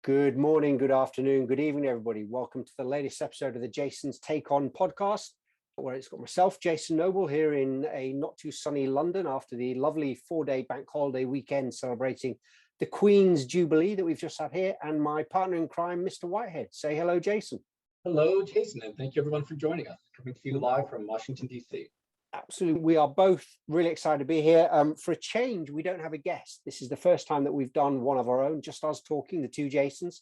Good morning, good afternoon, good evening, everybody. Welcome to the latest episode of the Jason's Take On podcast, where it's got myself, Jason Noble, here in a not too sunny London after the lovely 4-day bank holiday weekend celebrating the Queen's Jubilee that we've just had here, and my partner in crime, Mr. Whitehead. Say hello, Jason. Hello, Jason, and thank you everyone for joining us. Coming to you live from Washington, D.C. Absolutely. We are both really excited to be here. For a change, we don't have a guest. This is the first time that we've done one of our own, just us talking, the two Jasons.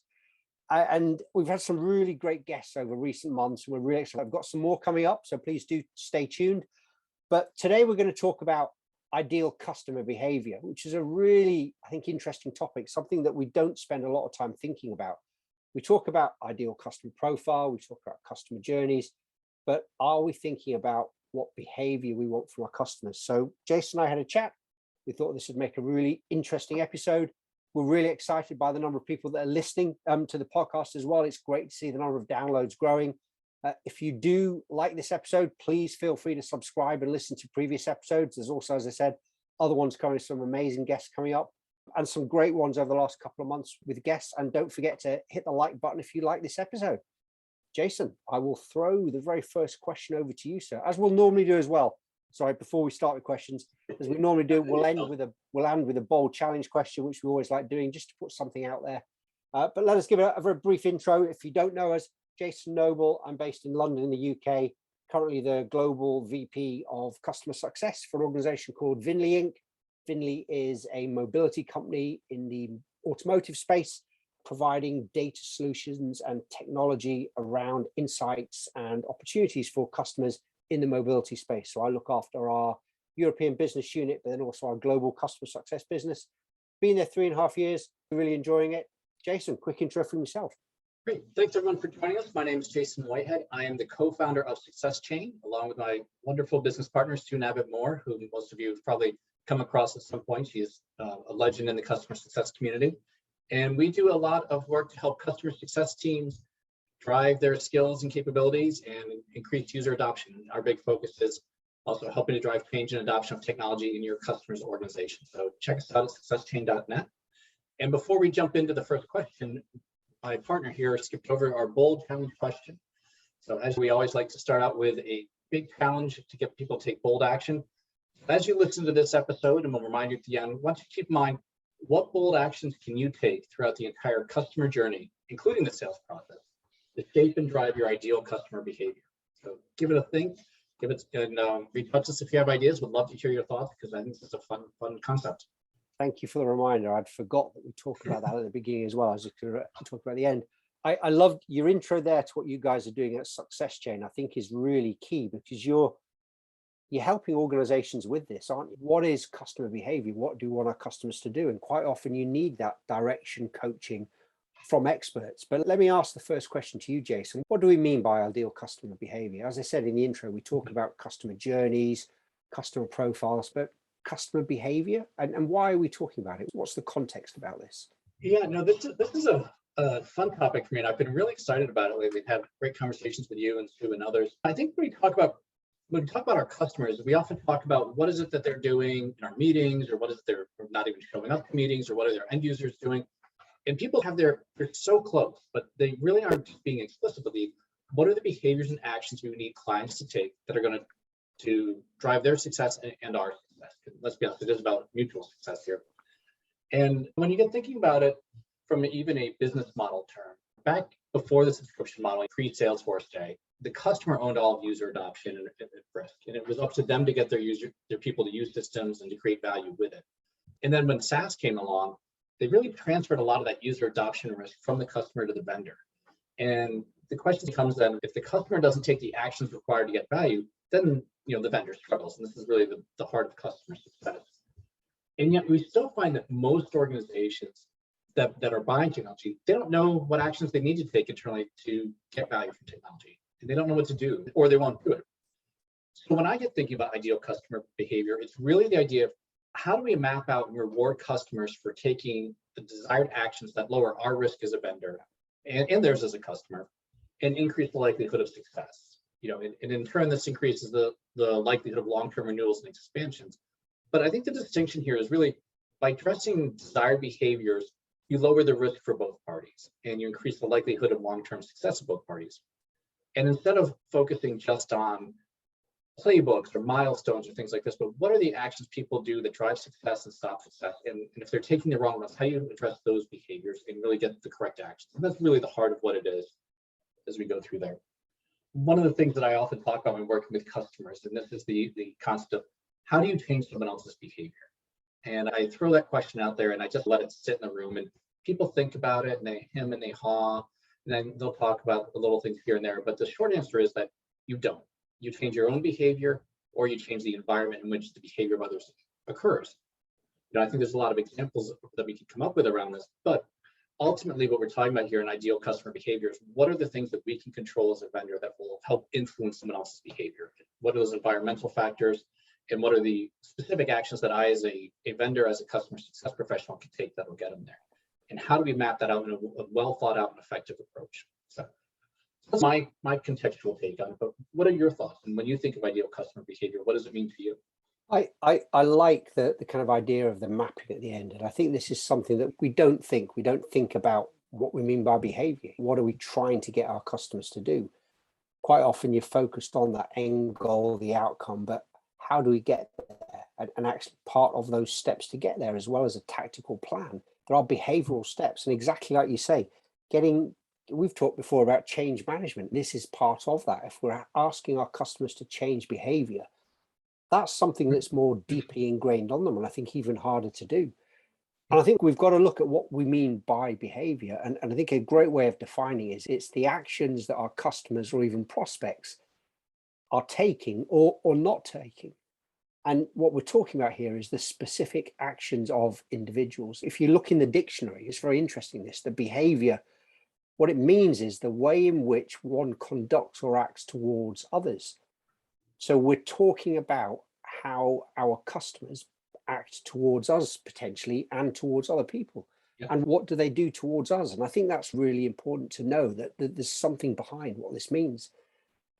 And we've had some really great guests over recent months. We're really excited. I've got some more coming up, so please do stay tuned. But today we're going to talk about ideal customer behavior, which is a really, I think, interesting topic, something that we don't spend a lot of time thinking about. We talk about ideal customer profile, we talk about customer journeys, but are we thinking about what behavior we want from our customers? So Jason and I had a chat. We thought this would make a really interesting episode. We're really excited by the number of people that are listening to the podcast as well. It's great to see the number of downloads growing. If you do like this episode, please feel free to subscribe and listen to previous episodes. There's also, as I said, other ones coming, some amazing guests coming up and some great ones over the last couple of months with guests. And don't forget to hit the like button if you like this episode. Jason, I will throw the very first question over to you, sir, as we'll normally do as well. Sorry, before we start with questions, as we normally do, we'll end with a bold challenge question, which we always like doing, just to put something out there. But let us give a very brief intro. If you don't know us, Jason Noble, I'm based in London in the UK, currently the global VP of customer success for an organization called Vinley Inc. Vinley is a mobility company in the automotive space, providing data solutions and technology around insights and opportunities for customers in the mobility space. So I look after our European business unit, but then also our global customer success business. Been there 3.5 years, really enjoying it. Jason, quick intro from yourself. Great. Thanks everyone for joining us. My name is Jason Whitehead. I am the co-founder of Success Chain, along with my wonderful business partner, Stu Moore, who most of you have probably come across at some point. She is a legend in the customer success community. And we do a lot of work to help customer success teams drive their skills and capabilities and increase user adoption. Our big focus is also helping to drive change and adoption of technology in your customer's organization. So check us out at successchain.net. And before we jump into the first question, my partner here skipped over our bold challenge question. So as we always like to start out with a big challenge to get people to take bold action. As you listen to this episode, and we'll remind you at the end, I want you to keep in mind, what bold actions can you take throughout the entire customer journey, including the sales process, to shape and drive your ideal customer behavior? So give it a think, and reach out to us if you have ideas. We'd love to hear your thoughts, because I think this is a fun concept. Thank you for the reminder. I'd forgot that we talked about that at the beginning as well. I was just going to talk about the end. I loved your intro there to what you guys are doing at Success Chain. I think is really key, because you're helping organizations with this, aren't you? What is customer behavior? What do we want our customers to do? And quite often you need that direction, coaching from experts. But let me ask the first question to you, Jason. What do we mean by ideal customer behavior? As I said in the intro, we talk about customer journeys, customer profiles, but customer behavior, and why are we talking about it? What's the context about this? Yeah, no, this is a fun topic for me, and I've been really excited about it lately. We've had great conversations with you and Stu and others. I think when we talk about our customers, we often talk about what is it that they're doing in our meetings, or what is it they're not even showing up to meetings, or what are their end users doing. And people they're so close, but they really aren't just being explicit with what are the behaviors and actions we need clients to take that are going to drive their success and our success. Let's be honest, it is about mutual success here. And when you get thinking about it from even a business model term, back before the subscription model, pre-Salesforce day, the customer owned all of user adoption and risk, and it was up to them to get their people to use systems and to create value with it. And then when SaaS came along, they really transferred a lot of that user adoption risk from the customer to the vendor. And the question becomes then, if the customer doesn't take the actions required to get value, then the vendor struggles, and this is really the heart of customer success. And yet we still find that most organizations that are buying technology, they don't know what actions they need to take internally to get value from technology. And they don't know what to do, or they won't do it. So when I get thinking about ideal customer behavior, it's really the idea of how do we map out and reward customers for taking the desired actions that lower our risk as a vendor and theirs as a customer, and increase the likelihood of success. And in turn, this increases the likelihood of long-term renewals and expansions. But I think the distinction here is really by addressing desired behaviors you lower the risk for both parties and you increase the likelihood of long-term success of both parties. And instead of focusing just on playbooks or milestones or things like this, but what are the actions people do that drive success and stop success? And if they're taking the wrong ones, how do you address those behaviors and really get the correct actions? And that's really the heart of what it is as we go through there. One of the things that I often talk about when working with customers, and this is the concept of how do you change someone else's behavior? And I throw that question out there and I just let it sit in the room, and people think about it and they hem and they haw, and then they'll talk about the little things here and there. But the short answer is that you don't. You change your own behavior, or you change the environment in which the behavior of others occurs. I think there's a lot of examples that we could come up with around this, but ultimately what we're talking about here in ideal customer behavior is what are the things that we can control as a vendor that will help influence someone else's behavior? What are those environmental factors? And what are the specific actions that I, as a vendor, as a customer success professional, can take that will get them there? And how do we map that out in a well thought out and effective approach? So that's my contextual take on it, but what are your thoughts? And when you think of ideal customer behavior, what does it mean to you? I like the kind of idea of the mapping at the end. And I think this is something that we don't think about what we mean by behavior. What are we trying to get our customers to do? Quite often you're focused on that end goal, the outcome, but how do we get there? And actually part of those steps to get there, as well as a tactical plan, there are behavioral steps. And exactly like you say, we've talked before about change management. This is part of that. If we're asking our customers to change behavior, that's something that's more deeply ingrained on them, and I think even harder to do. And I think we've got to look at what we mean by behavior. And I think a great way of defining is it's the actions that our customers or even prospects are taking or not taking. And what we're talking about here is the specific actions of individuals. If you look in the dictionary, it's very interesting, the behavior, what it means is the way in which one conducts or acts towards others. So we're talking about how our customers act towards us potentially and towards other people. Yeah. And what do they do towards us? And I think that's really important to know that there's something behind what this means.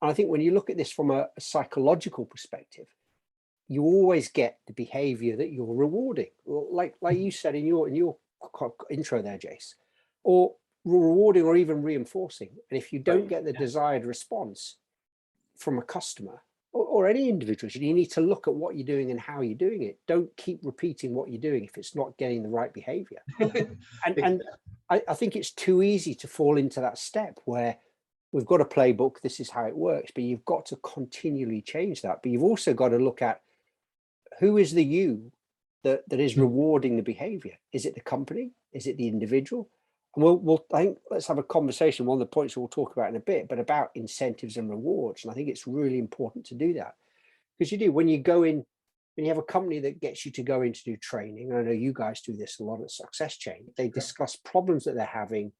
And I think when you look at this from a psychological perspective, you always get the behavior that you're rewarding, like you said in your intro there, Jace, or rewarding or even reinforcing. And if you don't get the desired response from a customer or any individual, you need to look at what you're doing and how you're doing it. Don't keep repeating what you're doing if it's not getting the right behavior. and I think it's too easy to fall into that step where we've got a playbook, this is how it works, but you've got to continually change that. But you've also got to look at who is the you that is rewarding the behavior. Is it the company? Is it the individual? And I think let's have a conversation. One of the points we'll talk about in a bit, but about incentives and rewards. And I think it's really important to do that, because you do, when you have a company that gets you to go in to do training, and I know you guys do this a lot at Success Chain, they discuss problems that they're having,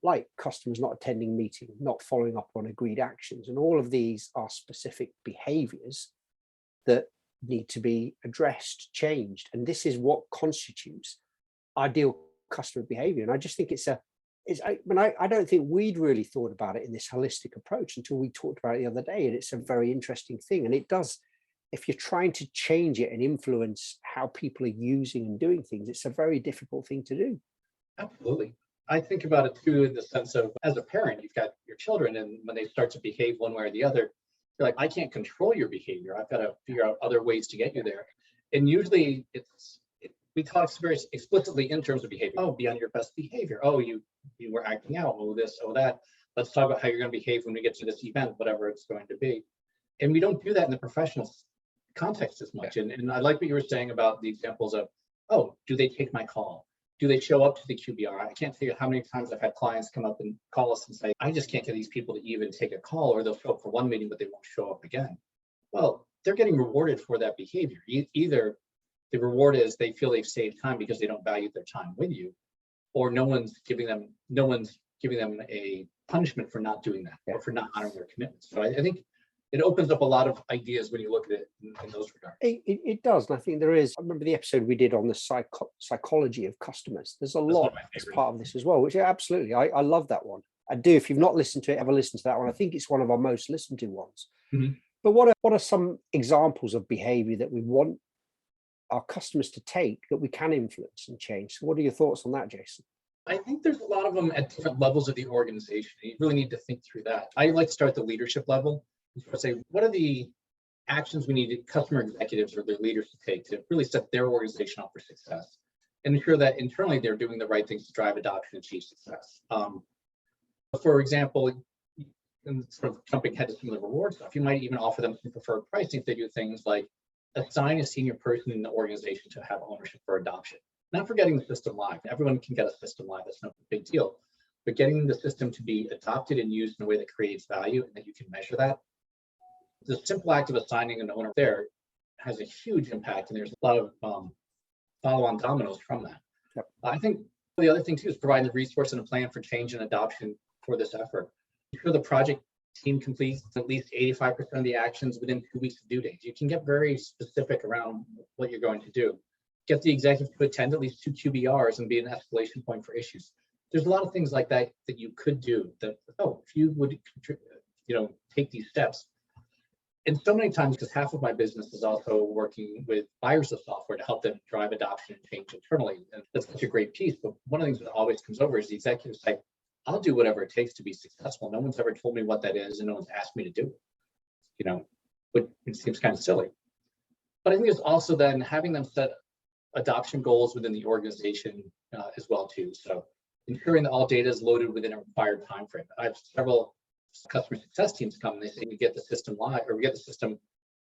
like customers not attending meetings, not following up on agreed actions. And all of these are specific behaviors that need to be addressed, changed. And this is what constitutes ideal customer behavior. And I just think I don't think we'd really thought about it in this holistic approach until we talked about it the other day. And it's a very interesting thing. And it does, if you're trying to change it and influence how people are using and doing things, it's a very difficult thing to do. Absolutely. I think about it too in the sense of, as a parent, you've got your children, and when they start to behave one way or the other, you're like, I can't control your behavior. I've got to figure out other ways to get you there. And usually we talk very explicitly in terms of behavior. Oh, be on your best behavior. Oh, you were acting out. Oh, this, oh, that. Let's talk about how you're going to behave when we get to this event, whatever it's going to be. And we don't do that in the professional context as much. And I like what you were saying about the examples of, oh, do they take my call? Do they show up to the QBR? I can't tell you how many times I've had clients come up and call us and say, I just can't get these people to even take a call, or they'll show up for one meeting, but they won't show up again. Well, they're getting rewarded for that behavior. Either the reward is they feel they've saved time because they don't value their time with you, or no one's giving them a punishment for not doing that, or for not honoring their commitments. So I think it opens up a lot of ideas when you look at it in those regards. It does. And I think there is, I remember the episode we did on the psychology of customers. There's a lot as part of this as well, which absolutely, I love that one. I do. If you've not listened to it, ever listen to that one. I think it's one of our most listened to ones. Mm-hmm. But what are some examples of behavior that we want our customers to take that we can influence and change? So what are your thoughts on that, Jason? I think there's a lot of them at different levels of the organization. You really need to think through that. I like to start at the leadership level and sort of say, what are the actions we need customer executives or their leaders to take to really set their organization up for success and ensure that internally they're doing the right things to drive adoption and achieve success. For example, and sort of jumping ahead to some of the reward stuff, you might even offer them some preferred pricing if they do things like assign a senior person in the organization to have ownership for adoption. Not for getting the system live. Everyone can get a system live, that's no big deal. But getting the system to be adopted and used in a way that creates value and that you can measure that. The simple act of assigning an owner there has a huge impact, and there's a lot of follow-on dominoes from that. Yep. I think the other thing too is providing the resource and a plan for change and adoption for this effort. Ensure the project team completes at least 85% of the actions within 2 weeks of due date. You can get very specific around what you're going to do. Get the executive to attend at least 2 QBRs and be an escalation point for issues. There's a lot of things like that that you could do that, if you would, take these steps. And so many times, because half of my business is also working with buyers of software to help them drive adoption and change internally. And that's such a great piece. But one of the things that always comes over is the executives say, I'll do whatever it takes to be successful. No one's ever told me what that is, and no one's asked me to do it. But it seems kind of silly. But I think it's also then having them set adoption goals within the organization as well too. So ensuring that all data is loaded within a required time frame. I have several customer success teams come and they say we get the system live, or we get the system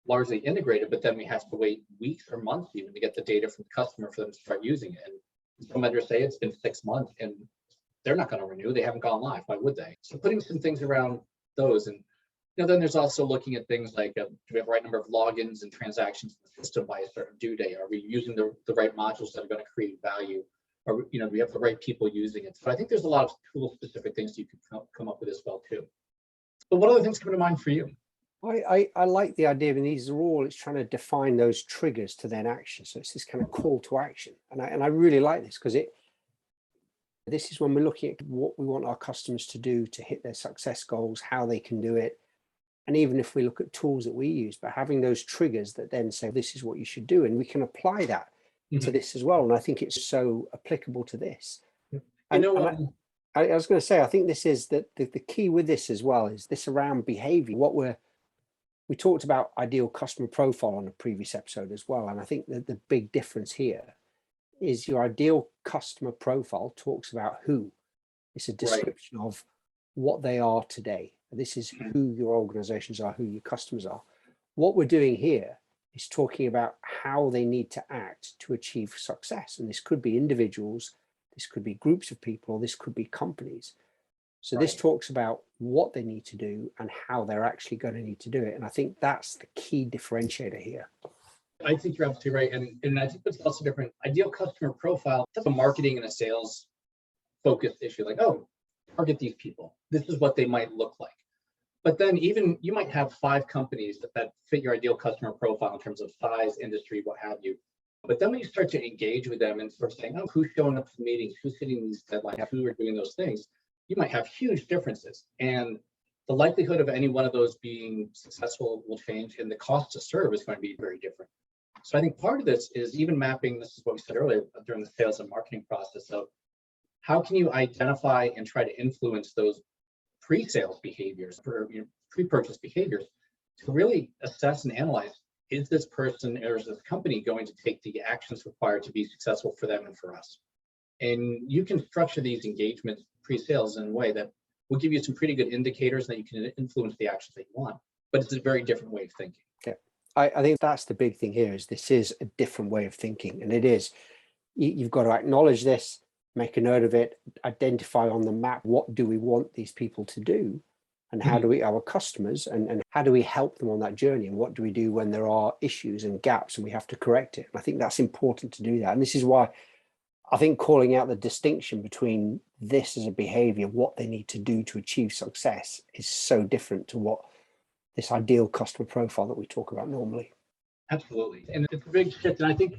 largely integrated, but then we have to wait weeks or months even to get the data from the customer for them to start using it. And some vendors say it's been 6 months and they're not going to renew. They haven't gone live. Why would they? So putting some things around those. And then there's also looking at things like, do we have the right number of logins and transactions in the system by a certain due date? Are we using the right modules that are going to create value? Or do we have the right people using it? So I think there's a lot of tool-specific things you could come up with as well too. But what other things come to mind for you? I like the idea, and these are all, it's trying to define those triggers to then action. So it's this kind of call to action. And I really like this because this is when we're looking at what we want our customers to do to hit their success goals, how they can do it. And even if we look at tools that we use, but having those triggers that then say, this is what you should do. And we can apply that to this as well. And I think it's so applicable to this. I was going to say, I think this is the key with this as well, is this around behavior. We talked about ideal customer profile on a previous episode as well. And I think that the big difference here is your ideal customer profile talks about who. It's a description of what they are today. This is who your organizations are, who your customers are. What we're doing here is talking about how they need to act to achieve success. And this could be individuals, this could be groups of people, this could be companies. So this talks about what they need to do and how they're actually going to need to do it. And I think that's the key differentiator here. I think you're absolutely right. And I think it's also different. Ideal customer profile, that's a marketing and a sales focused issue. Like, target these people. This is what they might look like. But then even you might have 5 companies that fit your ideal customer profile in terms of size, industry, what have you. But then when you start to engage with them and sort of saying, who's showing up to meetings, who's hitting these deadlines, who are doing those things, you might have huge differences. And the likelihood of any one of those being successful will change, and the cost to serve is going to be very different. So I think part of this is even mapping, this is what we said earlier during the sales and marketing process, of how can you identify and try to influence those pre-sales behaviors, or pre-purchase behaviors, to really assess and analyze, is this person or is this company going to take the actions required to be successful for them and for us? And you can structure these engagements pre-sales in a way that will give you some pretty good indicators that you can influence the actions that you want, but it's a very different way of thinking. Yeah, I think that's the big thing here, is this is a different way of thinking. And it is, you've got to acknowledge this, make a note of it, identify on the map, what do we want these people to do? And how do we, our customers, and how do we help them on that journey? And what do we do when there are issues and gaps and we have to correct it? And I think that's important to do that. And this is why I think calling out the distinction between this as a behavior, what they need to do to achieve success, is so different to what this ideal customer profile that we talk about normally. Absolutely. And it's a big shift. And I think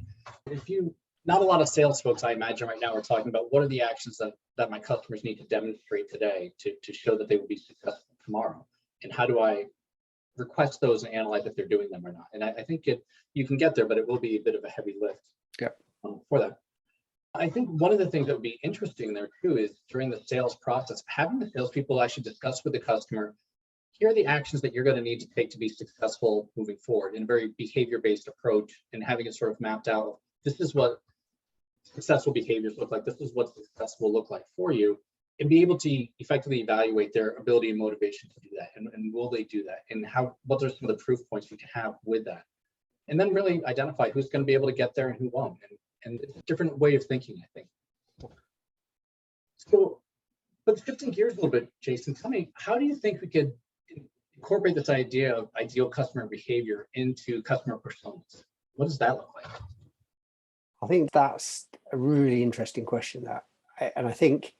not a lot of sales folks, I imagine right now, are talking about what are the actions that my customers need to demonstrate today to show that they will be successful tomorrow, and how do I request those and analyze if they're doing them or not. And I think you can get there, but it will be a bit of a heavy lift for that. I think one of the things that would be interesting there too is during the sales process, having the salespeople actually discuss with the customer, here are the actions that you're going to need to take to be successful moving forward in a very behavior-based approach, and having it sort of mapped out. This is what successful behaviors look like. This is what success will look like for you, and be able to effectively evaluate their ability and motivation to do that. And will they do that? And what are some of the proof points we can have with that? And then really identify who's going to be able to get there and who won't. And it's a different way of thinking, I think. So, but shifting gears a little bit, Jason, tell me, how do you think we could incorporate this idea of ideal customer behavior into customer personas? What does that look like? I think that's a really interesting question, and I think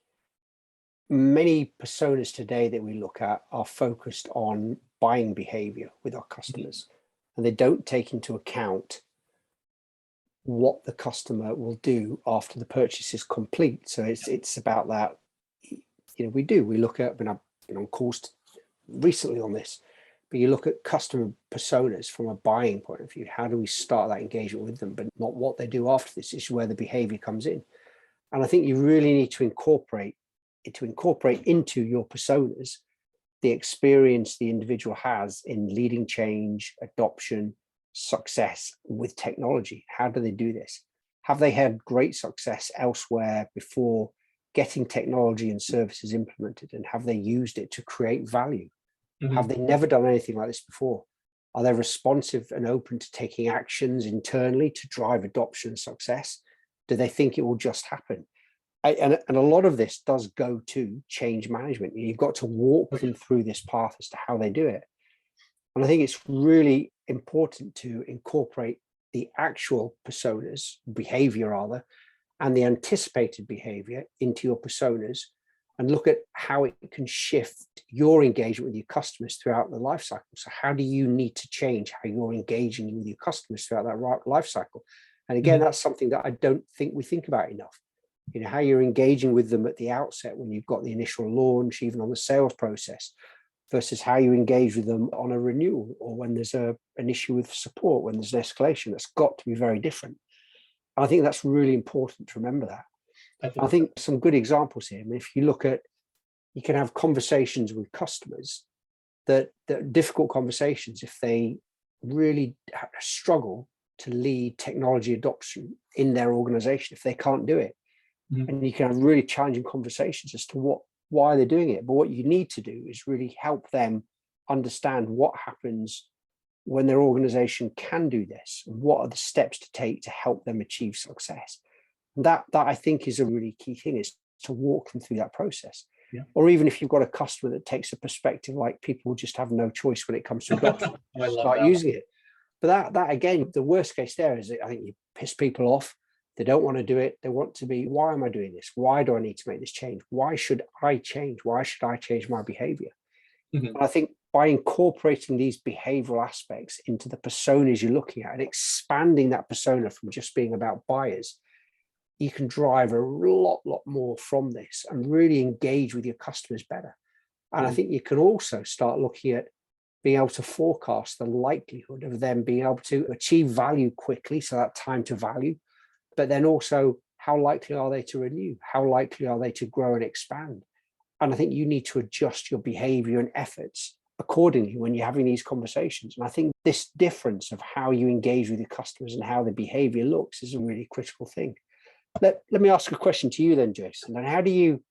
many personas today that we look at are focused on buying behavior with our customers, and they don't take into account what the customer will do after the purchase is complete. So it's about that. We look at, and I've been on calls recently on this, but you look at customer personas from a buying point of view. How do we start that engagement with them, but not what they do after this? Is where the behavior comes in. And I think you really need to incorporate into your personas the experience the individual has in leading change, adoption, success with technology. How do they do this? Have they had great success elsewhere before getting technology and services implemented? And have they used it to create value? Mm-hmm. Have they never done anything like this before? Are they responsive and open to taking actions internally to drive adoption and success? Do they think it will just happen? And a lot of this does go to change management. You've got to walk them through this path as to how they do it. And I think it's really important to incorporate the actual personas, behavior rather, and the anticipated behavior into your personas, and look at how it can shift your engagement with your customers throughout the life cycle. So how do you need to change how you're engaging with your customers throughout that life cycle? And again, that's something that I don't think we think about enough. How you're engaging with them at the outset when you've got the initial launch, even on the sales process, versus how you engage with them on a renewal or when there's an issue with support, when there's an escalation. That's got to be very different. I think that's really important to remember that. I think some good examples here. I mean, if you look at, you can have conversations with customers that are difficult conversations if they really struggle to lead technology adoption in their organization, if they can't do it. Mm-hmm. And you can have really challenging conversations as to why they're doing it. But what you need to do is really help them understand what happens when their organization can do this, and what are the steps to take to help them achieve success. And that I think is a really key thing, is to walk them through that process. Yeah. Or even if you've got a customer that takes a perspective like people just have no choice when it comes to adoption, start using it. But that again, the worst case there is, I think you piss people off. They don't want to do it. They want to be, why am I doing this? Why do I need to make this change? Why should I change? Why should I change my behavior? Mm-hmm. And I think by incorporating these behavioral aspects into the personas you're looking at and expanding that persona from just being about buyers, you can drive a lot more from this and really engage with your customers better. And I think you can also start looking at being able to forecast the likelihood of them being able to achieve value quickly, so that time to value, but then also how likely are they to renew? How likely are they to grow and expand? And I think you need to adjust your behavior and efforts accordingly when you're having these conversations. And I think this difference of how you engage with your customers and how the behavior looks is a really critical thing. Let me ask a question to you then, Jason. And how do you,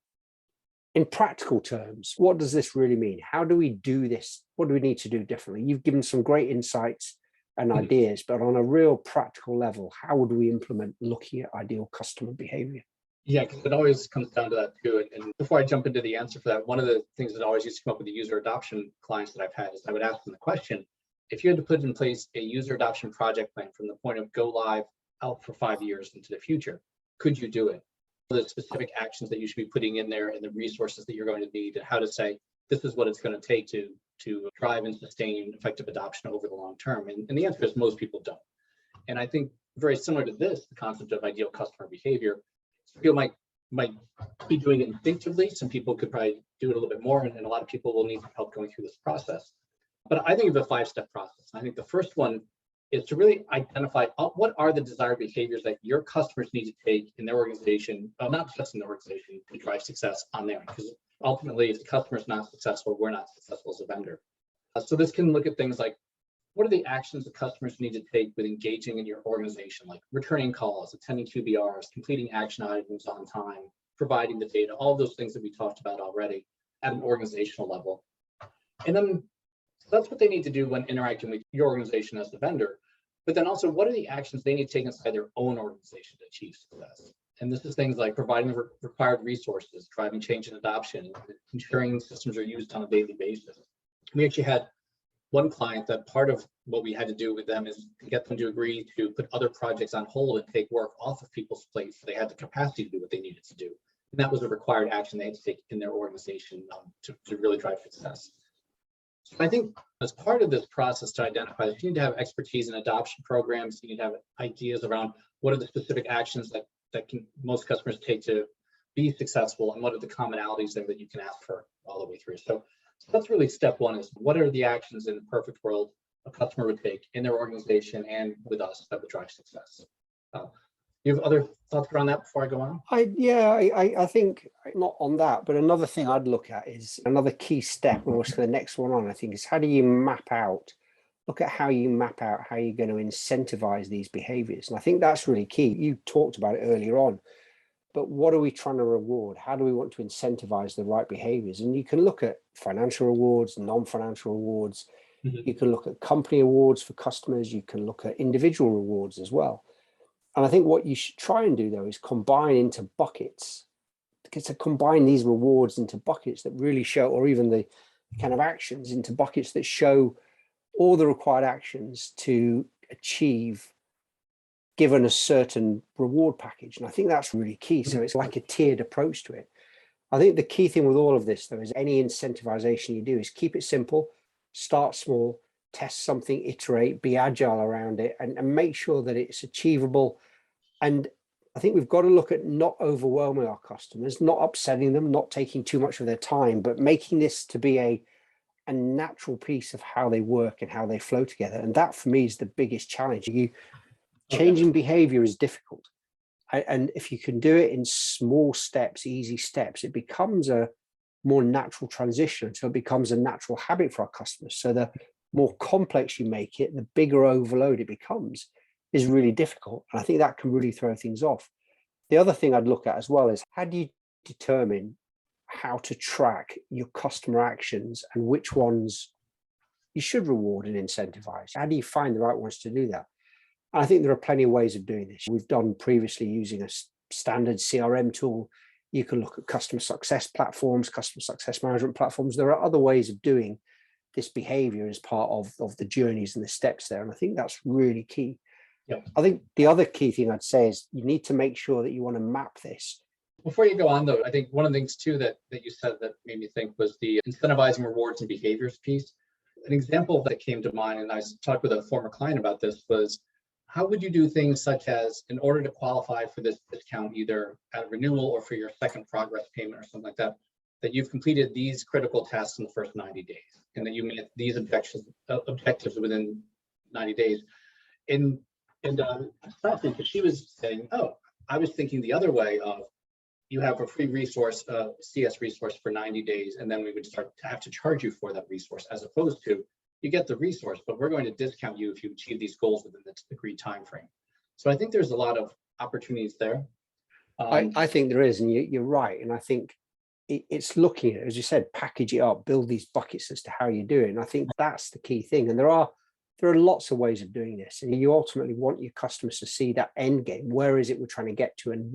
in practical terms, what does this really mean? How do we do this? What do we need to do differently? You've given some great insights and ideas, but on a real practical level, how would we implement looking at ideal customer behavior? Yeah, because it always comes down to that too. And before I jump into the answer for that, one of the things that always used to come up with the user adoption clients that I've had is I would ask them the question, if you had to put in place a user adoption project plan from the point of go live out for 5 years into the future, could you do it? The specific actions that you should be putting in there and the resources that you're going to need, and how to say, this is what it's going to take to drive and sustain effective adoption over the long term. And the answer is most people don't. And I think very similar to this, the concept of ideal customer behavior, some people might be doing it instinctively. Some people could probably do it a little bit more, and a lot of people will need help going through this process. But I think of a 5-step process. I think the first one is to really identify what are the desired behaviors that your customers need to take in their organization, not just in the organization, to drive success on there. Because ultimately, if the customer is not successful, we're not successful as a vendor. So this can look at things like, what are the actions that customers need to take with engaging in your organization, like returning calls, attending QBRs, completing action items on time, providing the data, all those things that we talked about already at an organizational level. And then that's what they need to do when interacting with your organization as the vendor. But then also, what are the actions they need to take inside their own organization to achieve success? And this is things like providing the required resources, driving change and adoption, ensuring systems are used on a daily basis. We actually had one client that part of what we had to do with them is to get them to agree to put other projects on hold and take work off of people's plates so they had the capacity to do what they needed to do. And that was a required action they had to take in their organization to really drive success. So I think as part of this process to identify that you need to have expertise in adoption programs, you need to have ideas around what are the specific actions that can most customers take to be successful, and what are the commonalities there that you can ask for all the way through. So that's really step one, is what are the actions in the perfect world a customer would take in their organization and with us that would drive success. You have other thoughts around that before I go on? I think not on that, but another thing I'd look at is another key step, almost for the next one on, I think, is how do you map out, look at how you map out how you're going to incentivize these behaviors. And I think that's really key. You talked about it earlier on, but what are we trying to reward? How do we want to incentivize the right behaviors? And you can look at financial rewards, non-financial rewards. You can look at company awards for customers. You can look at individual rewards as well. And I think what you should try and do, though, is combine into buckets, to combine these rewards into buckets that really show, or even the kind of actions into buckets that show all the required actions to achieve given a certain reward package. And I think that's really key. So it's like a tiered approach to it. I think the key thing with all of this, though, is any incentivization you do is keep it simple, start small, test something, iterate, be agile around it, and make sure that it's achievable. And I think we've got to look at not overwhelming our customers, not upsetting them, not taking too much of their time, but making this to be a natural piece of how they work and how they flow together. And that, for me, is the biggest challenge. Changing behavior is difficult. And if you can do it in small steps, easy steps, it becomes a more natural transition. So it becomes a natural habit for our customers. So the more complex you make it, the bigger overload it becomes, is really difficult. And I think that can really throw things off. The other thing I'd look at as well is, how do you determine how to track your customer actions and which ones you should reward and incentivize? How do you find the right ones to do that? And I think there are plenty of ways of doing this. We've done previously using a standard CRM tool. You can look at customer success platforms, customer success management platforms. There are other ways of doing this behavior as part of the journeys and the steps there. And I think that's really key. Yeah. I think the other key thing I'd say is you need to make sure that you want to map this. Before you go on, though, I think one of the things too that you said that made me think was the incentivizing rewards and behaviors piece. An example that came to mind, and I talked with a former client about this, was how would you do things such as, in order to qualify for this discount, either at renewal or for your second progress payment or something like that, that you've completed these critical tasks in the first 90 days, and that you met these objectives within 90 days. And because she was saying, oh, I was thinking the other way of, you have a free resource, CS resource for 90 days, and then we would start to have to charge you for that resource, as opposed to, you get the resource, but we're going to discount you if you achieve these goals within the agreed time frame. So I think there's a lot of opportunities there. I think there is, and you're right. And I think it's looking at, as you said, package it up, build these buckets as to how you do it. And I think that's the key thing. And there are lots of ways of doing this. And you ultimately want your customers to see that end game. Where is it we're trying to get to, and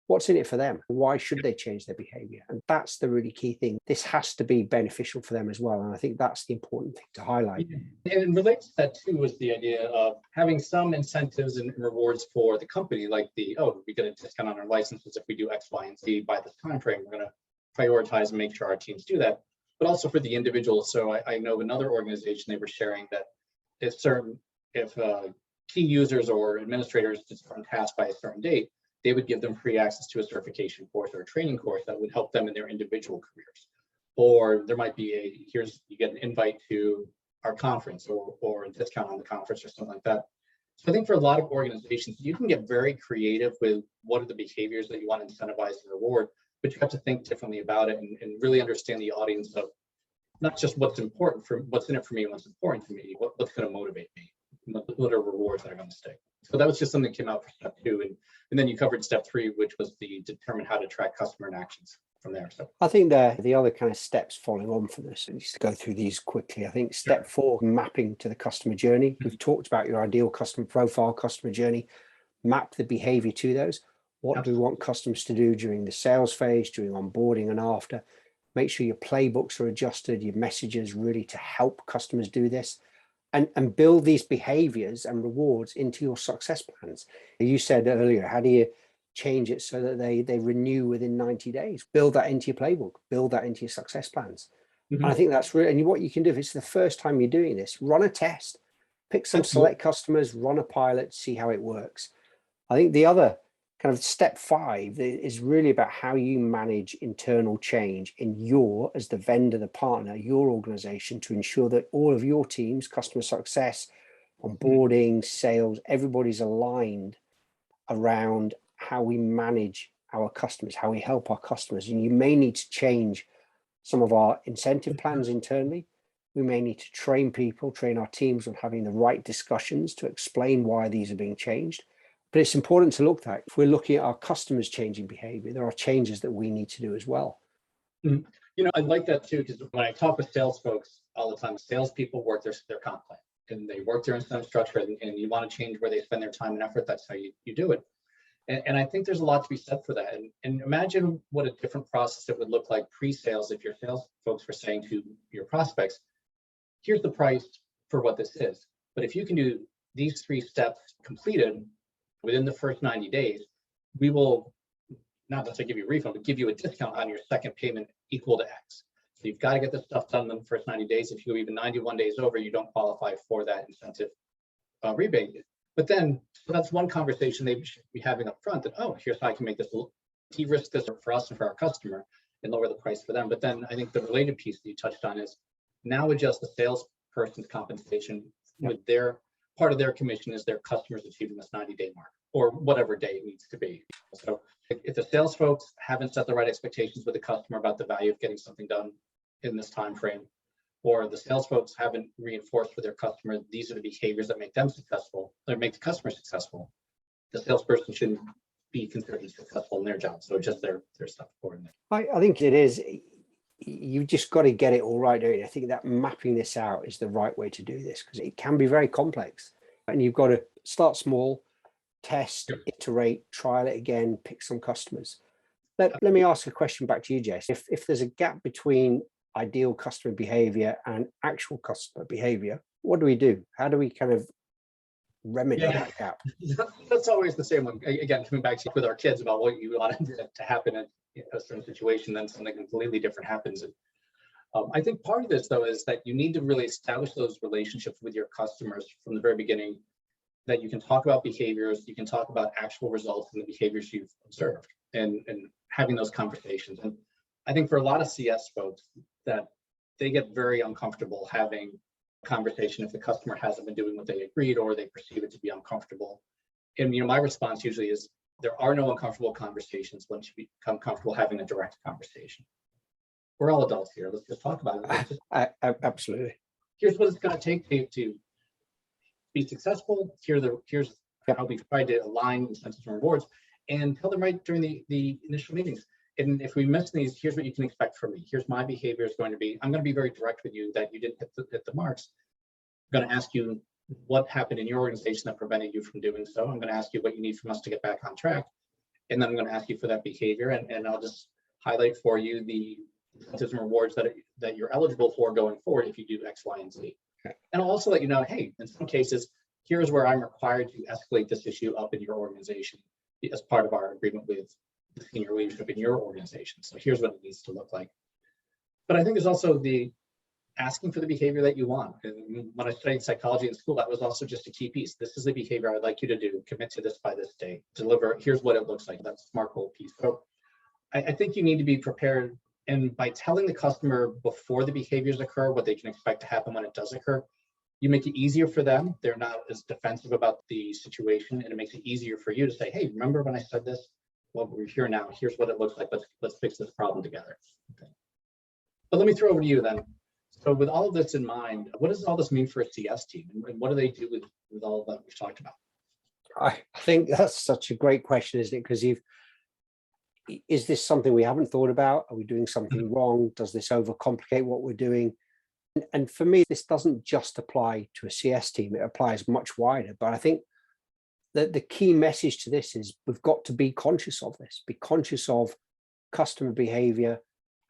what's in it for them? Why should they change their behavior? And that's the really key thing. This has to be beneficial for them as well. And I think that's the important thing to highlight. And it relates to that too, was the idea of having some incentives and rewards for the company, like we get a discount on our licenses if we do X, Y, and Z by this time frame. We're going to prioritize and make sure our teams do that. But also for the individual. So I know another organization, they were sharing that if key users or administrators did certain tasks by a certain date, they would give them free access to a certification course or a training course that would help them in their individual careers. Or there might be you get an invite to our conference or a discount on the conference or something like that. So I think for a lot of organizations, you can get very creative with what are the behaviors that you want to incentivize and reward, but you have to think differently about it and really understand the audience of not just what's important for what's in it for me and what's important to me, what's going to motivate me, what are rewards that are going to stick. So that was just something that came out for step 2. And then you covered step 3, which was the determine how to track customer actions from there. So I think the other kind of steps following on from this, and just to go through these quickly. I think step 4, mapping to the customer journey. We've talked about your ideal customer profile, customer journey, map the behavior to those. What do we want customers to do during the sales phase, during onboarding and after? Make sure your playbooks are adjusted, your messages really to help customers do this, and build these behaviors and rewards into your success plans. You said earlier, how do you change it so that they renew within 90 days? Build that into your playbook, build that into your success plans. And I think that's really, and what you can do if it's the first time you're doing this, run a test, pick some select customers, run a pilot, see how it works. I think the other kind of step 5 is really about how you manage internal change in your, as the vendor, the partner, your organization, to ensure that all of your teams, customer success, onboarding, sales, everybody's aligned around how we manage our customers, how we help our customers. And you may need to change some of our incentive plans internally. We may need to train people, train our teams on having the right discussions to explain why these are being changed. But it's important to look at, if we're looking at our customers changing behavior, there are changes that we need to do as well. You know, I like that too, because when I talk with sales folks all the time, salespeople work their comp plan and they work their incentive structure, and you want to change where they spend their time and effort. That's how you do it. And I think there's a lot to be said for that. And imagine what a different process it would look like pre-sales if your sales folks were saying to your prospects, here's the price for what this is. But if you can do these 3 steps completed within the first 90 days, we will not necessarily give you a refund, but give you a discount on your second payment equal to X. So you've got to get this stuff done in the first 90 days. If you go even 91 days over, you don't qualify for that incentive rebate. But then, so that's one conversation they should be having up front, that, oh, here's how I can make this, de-risk this for us and for our customer and lower the price for them. But then I think the related piece that you touched on is now adjust the salesperson's compensation with their part of their commission is their customers achieving this 90-day mark or whatever day it needs to be. So if the sales folks haven't set the right expectations with the customer about the value of getting something done in this time frame, or the sales folks haven't reinforced for their customer, these are the behaviors that make them successful, that make the customer successful, the salesperson shouldn't be considered successful in their job. So just their stuff accordingly. I think it is. You've just got to get it all right, don't you? I think that mapping this out is the right way to do this, because it can be very complex. And you've got to start small, test, iterate, trial it again, pick some customers. Let me ask a question back to you, Jess. If there's a gap between ideal customer behavior and actual customer behavior, what do we do? How do we kind of remedy that gap? That's always the same one. Again, coming back to with our kids about what you wanted to happen in a certain situation, then something completely different happens. And I think part of this, though, is that you need to really establish those relationships with your customers from the very beginning, that you can talk about behaviors, you can talk about actual results and the behaviors you've observed, and having those conversations. And I think for a lot of CS folks, that they get very uncomfortable having a conversation if the customer hasn't been doing what they agreed or they perceive it to be uncomfortable. And my response usually is, there are no uncomfortable conversations once you become comfortable having a direct conversation. We're all adults here. Let's just talk about it. Absolutely. Here's what it's going to take to be successful. Here's how we've tried to align incentives and rewards, and tell them right during the initial meetings. And if we miss these, here's what you can expect from me. Here's my behavior is going to be. I'm going to be very direct with you that you didn't hit the marks. I'm going to ask you what happened in your organization that prevented you from doing so. I'm going to ask you what you need from us to get back on track. And then I'm going to ask you for that behavior. And I'll just highlight for you the incentives and rewards that you're eligible for going forward if you do X, Y, and Z. Okay. And I'll also let you know, hey, in some cases, here's where I'm required to escalate this issue up in your organization as part of our agreement with the senior leadership in your organization. So here's what it needs to look like. But I think there's also the asking for the behavior that you want. And when I studied psychology in school, that was also just a key piece. This is the behavior I'd like you to do. Commit to this by this day. Deliver. Here's what it looks like. That's SMART goal piece. So I think you need to be prepared And by telling the customer before the behaviors occur, what they can expect to happen when it does occur, you make it easier for them. They're not as defensive about the situation, and it makes it easier for you to say, hey, remember when I said this? Well, we're here now. Here's what it looks like. Let's fix this problem together. Okay. But let me throw over to you then. So with all of this in mind, what does all this mean for a CS team? And what do they do with all of that we've talked about? I think that's such a great question, isn't it? Because is this something we haven't thought about? Are we doing something wrong? Does this overcomplicate what we're doing? And for me, this doesn't just apply to a CS team. It applies much wider. But I think that the key message to this is we've got to be conscious of this, be conscious of customer behavior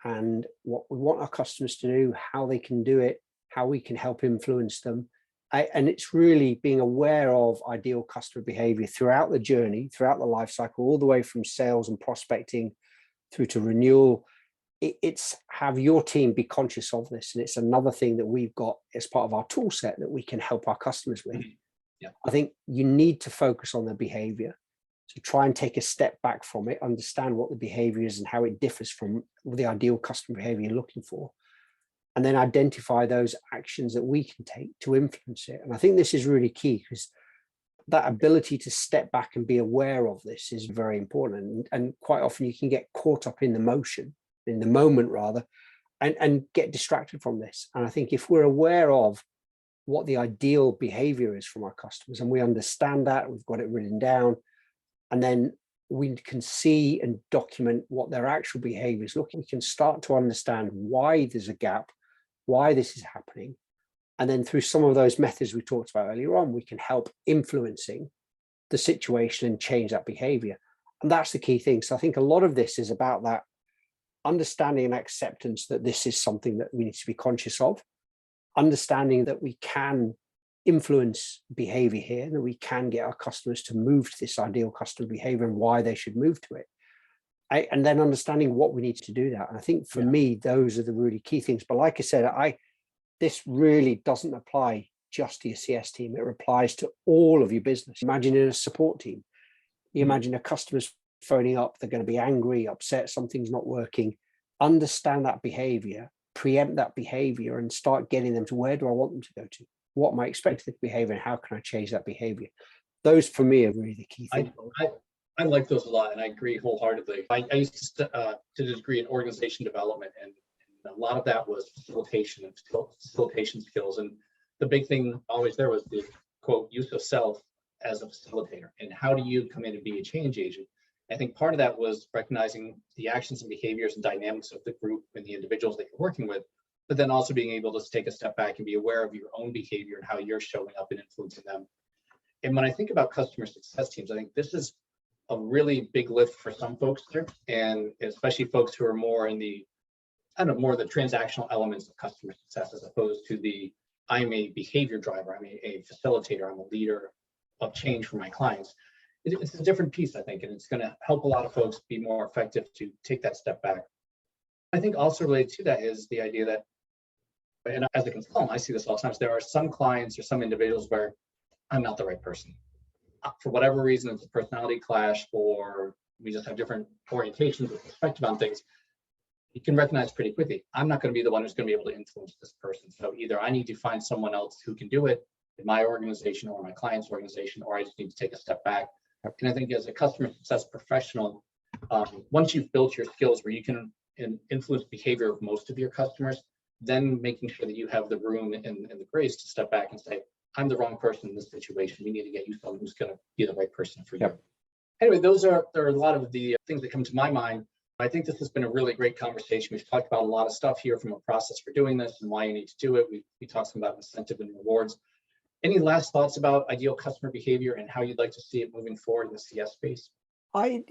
and what we want our customers to do, how they can do it, how we can help influence them. And it's really being aware of ideal customer behavior throughout the journey, throughout the life cycle, all the way from sales and prospecting through to renewal. It's have your team be conscious of this. And it's another thing that we've got as part of our tool set that we can help our customers with. Yeah. I think you need to focus on their behavior. So try and take a step back from it, understand what the behavior is and how it differs from the ideal customer behavior you're looking for. And then identify those actions that we can take to influence it. And I think this is really key because that ability to step back and be aware of this is very important. And quite often you can get caught up in the moment rather, and get distracted from this. And I think if we're aware of what the ideal behavior is from our customers and we understand that, we've got it written down, and then we can see and document what their actual behavior is looking, we can start to understand why there's a gap, why this is happening. And then through some of those methods we talked about earlier on, we can help influencing the situation and change that behavior. And that's the key thing. So I think a lot of this is about that understanding and acceptance that this is something that we need to be conscious of, understanding that we can influence behavior here, that we can get our customers to move to this ideal customer behavior and why they should move to it. And then understanding what we need to do that. And I think for me, those are the really key things. But like I said, this really doesn't apply just to your CS team. It applies to all of your business. Imagine in a support team, you imagine a customer's phoning up, they're going to be angry, upset, something's not working. Understand that behavior, preempt that behavior, and start getting them to where do I want them to go to? What am I expecting of behavior and how can I change that behavior? Those for me are really the key things. I like those a lot, and I agree wholeheartedly. I used to did a degree in organization development, and a lot of that was facilitation skills. And the big thing always there was the quote use of self as a facilitator, and how do you come in and be a change agent? I think part of that was recognizing the actions and behaviors and dynamics of the group and the individuals that you're working with, but then also being able to take a step back and be aware of your own behavior and how you're showing up and influencing them. And when I think about customer success teams, I think this is a really big lift for some folks there, and especially folks who are more in the more the transactional elements of customer success, as opposed to the I'm a behavior driver, I'm a facilitator, I'm a leader of change for my clients. It's a different piece, I think, and it's going to help a lot of folks be more effective to take that step back. I think also related to that is the idea that, and as a consultant, I see this all the time. There are some clients or some individuals where I'm not the right person. For whatever reason, it's a personality clash, or we just have different orientations or perspective on things. You can recognize pretty quickly, I'm not going to be the one who's going to be able to influence this person. So either I need to find someone else who can do it in my organization or my client's organization, or I just need to take a step back. And I think as a customer success professional, once you've built your skills where you can influence behavior of most of your customers, then making sure that you have the room and the grace to step back and say, I'm the wrong person in this situation. We need to get you someone who's going to be the right person for you. Anyway, there are a lot of the things that come to my mind. I think this has been a really great conversation. We've talked about a lot of stuff here, from a process for doing this and why you need to do it. We talked some about incentive and rewards. Any last thoughts about ideal customer behavior and how you'd like to see it moving forward in the CS space? I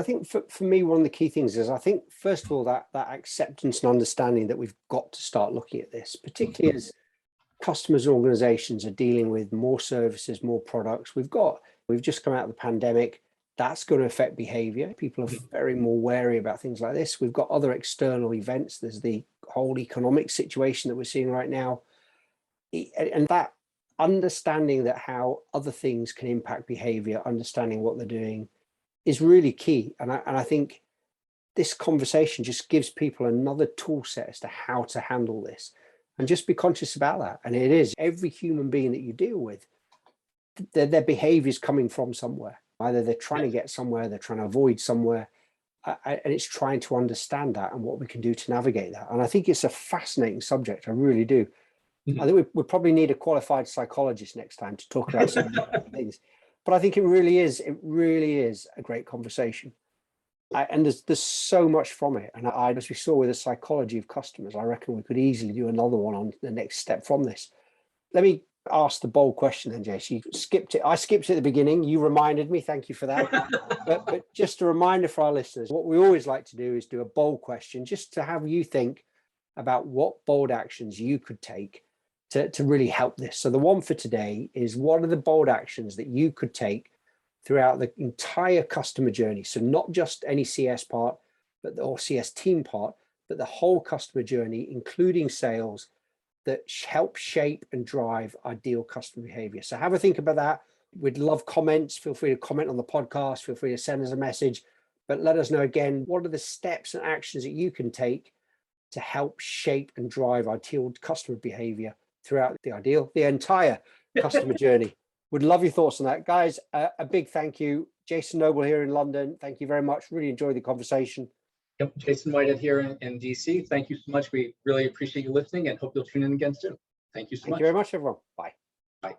think for me, one of the key things is, I think, first of all, that acceptance and understanding that we've got to start looking at this, particularly as customers and organizations are dealing with more services, more products. We've just come out of the pandemic. That's going to affect behavior. People are very more wary about things like this. We've got other external events. There's the whole economic situation that we're seeing right now. And that understanding that how other things can impact behavior, understanding what they're doing, is really key. And I think this conversation just gives people another tool set as to how to handle this, and just be conscious about that. And it is every human being that you deal with, their behavior is coming from somewhere. Either they're trying to get somewhere, they're trying to avoid somewhere, and it's trying to understand that and what we can do to navigate that. And I think it's a fascinating subject. I really do. I think we probably need a qualified psychologist next time to talk about some of these things. But I think it really is a great conversation. And there's so much from it. And as we saw with the psychology of customers, I reckon we could easily do another one on the next step from this. Let me ask the bold question then, Jason. You skipped it. I skipped it at the beginning. You reminded me. Thank you for that. but just a reminder for our listeners, what we always like to do is do a bold question, just to have you think about what bold actions you could take to really help this. So the one for today is, what are the bold actions that you could take throughout the entire customer journey? So not just any CS part, or CS team part, but the whole customer journey, including sales, that help shape and drive ideal customer behavior. So have a think about that. We'd love comments. Feel free to comment on the podcast. Feel free to send us a message, but let us know again, what are the steps and actions that you can take to help shape and drive ideal customer behavior throughout the entire customer journey. Would love your thoughts on that, guys. A big thank you. Jason Noble here in London. Thank you very much. Really enjoyed the conversation. Yep, Jason Whitehead here in DC. Thank you so much. We really appreciate you listening and hope you'll tune in again soon. Thank you so much. Thank you very much, everyone. Bye.